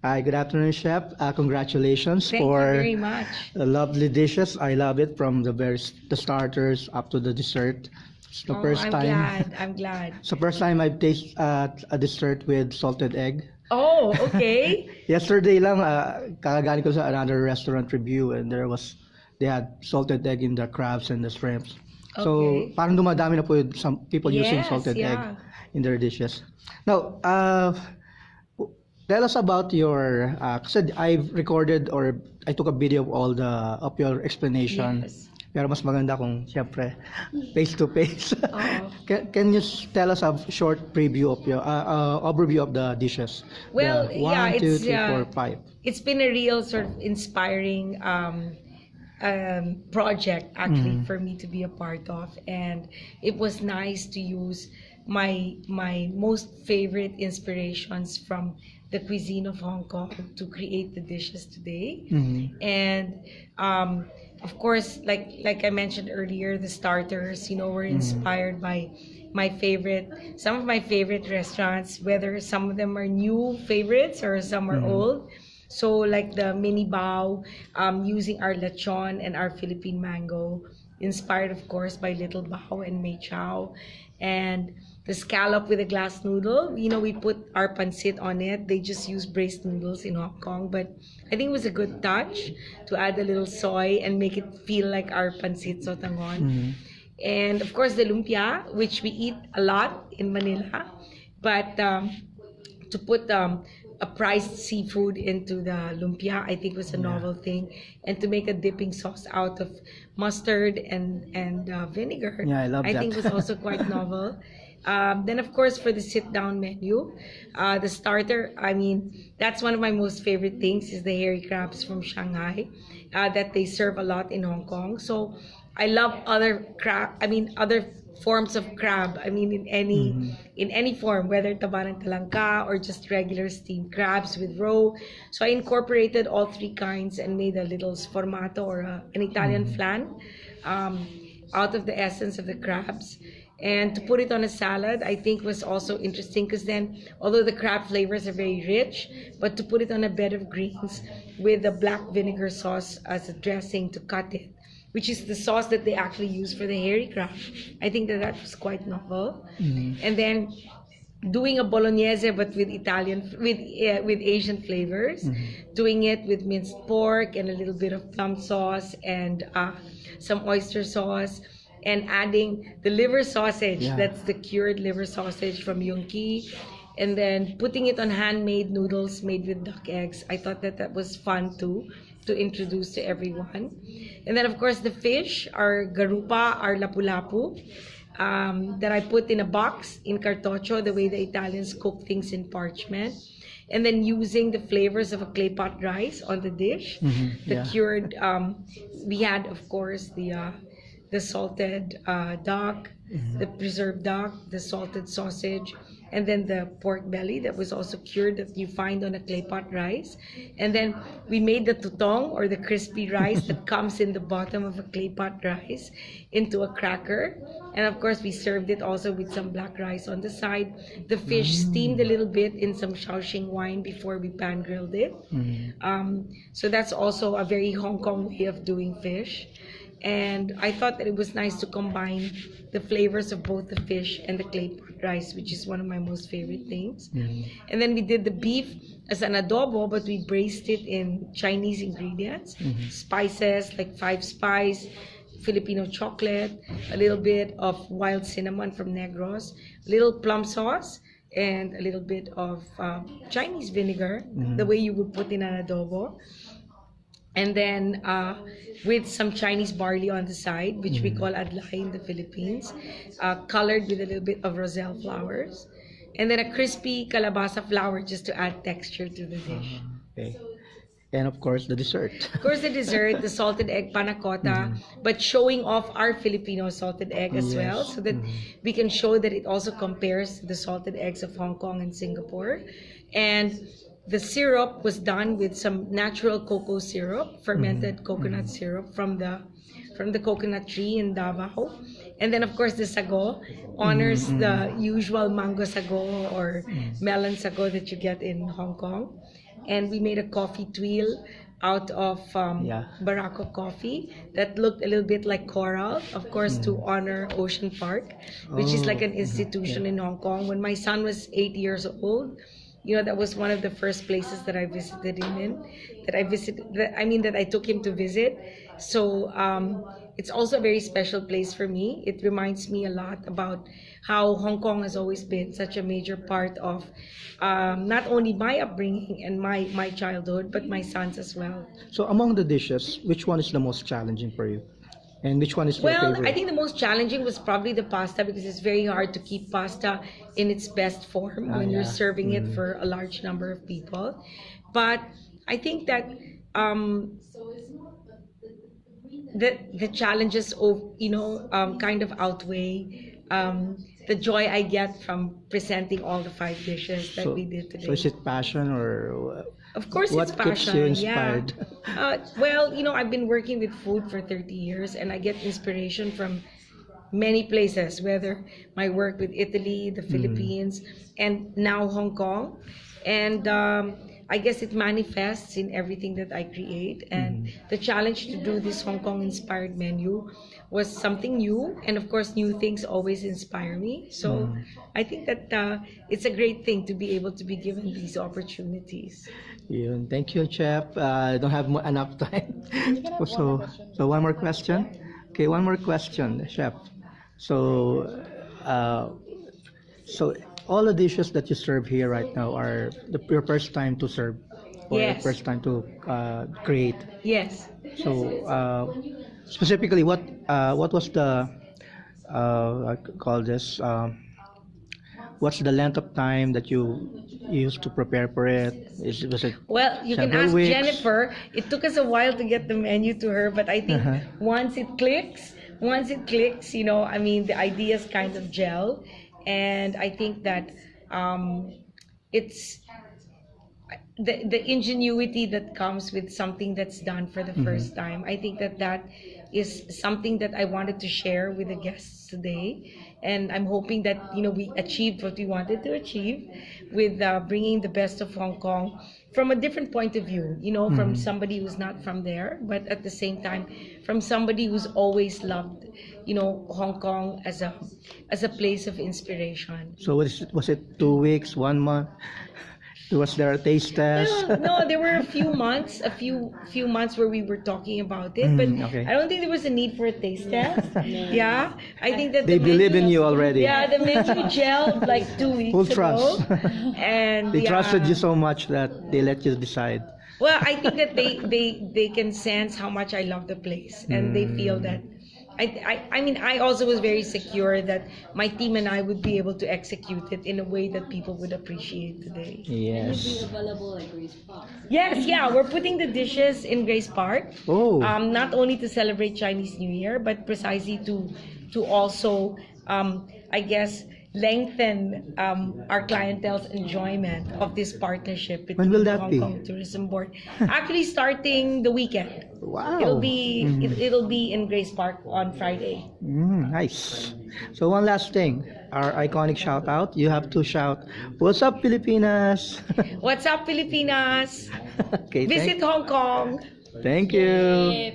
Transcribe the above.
Hi, good afternoon, Chef. Congratulations Thank you for very much. the lovely dishes. I love it from the starters up to the dessert. It's the first I'm time. glad. I'm glad. It's the first time I've tasted a dessert with salted egg. Oh, okay. Yesterday lang, kakagaling ko sa another restaurant review and they had salted egg in the crabs and the shrimps. So, Okay. parang dumadami na po some people using Yes, salted egg yeah. in their dishes. Now, tell us about your, kasi I've recorded or I took a video of all of your explanation. Yes. Pero mas maganda kung siyempre face to face. Oo. Can you tell us a short preview of your overview of the dishes? Well, The one, yeah, two, it's three, 4, 5. it's been a real sort of inspiring project actually for me to be a part of, and it was nice to use my most favorite inspirations from the cuisine of Hong Kong to create the dishes today. And of course, like I mentioned earlier, the starters, were inspired by some of my favorite restaurants, whether some of them are new favorites or some are old. So like the mini bao, using our lechon and our Philippine mango, inspired of course by Little Bao and Mei Chow. And the scallop with a glass noodle, we put our pancit on it. They just use braised noodles in Hong Kong, but I think it was a good touch to add a little soy and make it feel like our pancit sotangon. And of course the lumpia, which we eat a lot in Manila, but to put a priced seafood into the lumpia, I think was a novel thing, and to make a dipping sauce out of mustard and vinegar, Yeah, I love that. I think was also quite novel. Then of course for the sit-down menu, the starter, I mean, that's one of my most favorite things is the hairy crabs from Shanghai, that they serve a lot in Hong Kong. So I love other forms of crab. I mean, in any form, whether taba ng talangka or just regular steamed crabs with roe. So I incorporated all three kinds and made a little sformato or an Italian flan out of the essence of the crabs. And to put it on a salad, I think was also interesting because then, although the crab flavors are very rich, but to put it on a bed of greens with a black vinegar sauce as a dressing to cut it, which is the sauce that they actually use for the hairy crab. I think that was quite novel. And then doing a bolognese but with Asian flavors, doing it with minced pork and a little bit of plum sauce and some oyster sauce, and adding the liver sausage. Yeah. That's the cured liver sausage from Yongki. And then putting it on handmade noodles made with duck eggs. I thought that was fun too, to introduce to everyone. And then of course the fish, our garupa, our lapu-lapu, that I put in a box in cartoccio, the way the Italians cook things in parchment. And then using the flavors of a clay pot rice on the dish. The cured, we had of course the salted duck, the preserved duck, the salted sausage, and then the pork belly that was also cured that you find on a clay pot rice. And then we made the tutong, or the crispy rice that comes in the bottom of a clay pot rice, into a cracker. And of course we served it also with some black rice on the side. The fish steamed a little bit in some Shaoxing wine before we pan grilled it. So that's also a very Hong Kong way of doing fish. And I thought that it was nice to combine the flavors of both the fish and the clay pot rice, which is one of my most favorite things. And then we did the beef as an adobo, but we braised it in Chinese ingredients, spices like 5 spice, Filipino chocolate, a little bit of wild cinnamon from Negros, a little plum sauce, and a little bit of Chinese vinegar, the way you would put in an adobo. And then with some Chinese barley on the side, which we call adlay in the Philippines, colored with a little bit of roselle flowers. And then a crispy calabasa flower just to add texture to the dish. Okay. And of course the dessert. Of course the dessert, the salted egg panna cotta, but showing off our Filipino salted egg as well, so that we can show that it also compares to the salted eggs of Hong Kong and Singapore. And the syrup was done with some natural cocoa syrup, fermented coconut syrup from the coconut tree in Davao. And then, of course, the sago honors the usual mango sago or melon sago that you get in Hong Kong. And we made a coffee tuile out of Barako coffee that looked a little bit like coral, of course, to honor Ocean Park, which is like an institution in Hong Kong. When my son was 8 years old, that was one of the first places that I visited him in, that I took him to visit. So it's also a very special place for me. It reminds me a lot about how Hong Kong has always been such a major part of not only my upbringing and my childhood, but my son's as well. So among the dishes, which one is the most challenging for you? And which one is your favorite? Well, I think the most challenging was probably the pasta, because it's very hard to keep pasta in its best form when you're serving it for a large number of people. But I think that the challenges kind of outweigh the joy I get from presenting all the 5 dishes that we did today. So is it passion or of course what it's passion. keeps you inspired? Well, I've been working with food for 30 years and I get inspiration from many places, whether my work with Italy, the Philippines, and now Hong Kong. And I guess it manifests in everything that I create. And the challenge to do this Hong Kong inspired menu was something new. And of course, new things always inspire me. So I think that it's a great thing to be able to be given these opportunities. Yun. Thank you, Chef. I don't have enough time. So one more question. Okay, one more question, Chef. So all the dishes that you serve here right now are your first time to serve, or Yes. first time to create. Yes. So specifically, what was the I call this? What's the length of time that you used to prepare for it? Was it Well, you can several ask weeks? Jennifer. It took us a while to get the menu to her, but I think once it clicks, the ideas kind of gel. And I think that it's the ingenuity that comes with something that's done for the first time. I think that is something that I wanted to share with the guests today. And I'm hoping that, we achieved what we wanted to achieve with bringing the best of Hong Kong from a different point of view, from somebody who's not from there, but at the same time, from somebody who's always loved, Hong Kong as a place of inspiration. So was it 2 weeks, 1 month? Was there a taste test? No, there were a few months where we were talking about it, but okay. I don't think there was a need for a taste test. Yeah, I think that They believe in you already. Yeah, the menu gelled like 2 weeks Full ago. trust. And They trusted you so much that they let you decide. Well, I think that they can sense how much I love the place, and they feel that. I also was very secure that my team and I would be able to execute it in a way that people would appreciate today. Yes. Will it be available at Grace Park? Yes, yeah, we're putting the dishes in Grace Park. Oh. Not only to celebrate Chinese New Year, but precisely to also, I guess, lengthen our clientele's enjoyment of this partnership between When will the that Hong be? Kong Tourism Board. Actually, starting the weekend. Wow. It'll be in Grace Park on Friday. Nice. So one last thing, our iconic shout out. You have to shout, "What's up, Pilipinas?" What's up, Pilipinas? Okay. Visit Hong Kong. Thank you.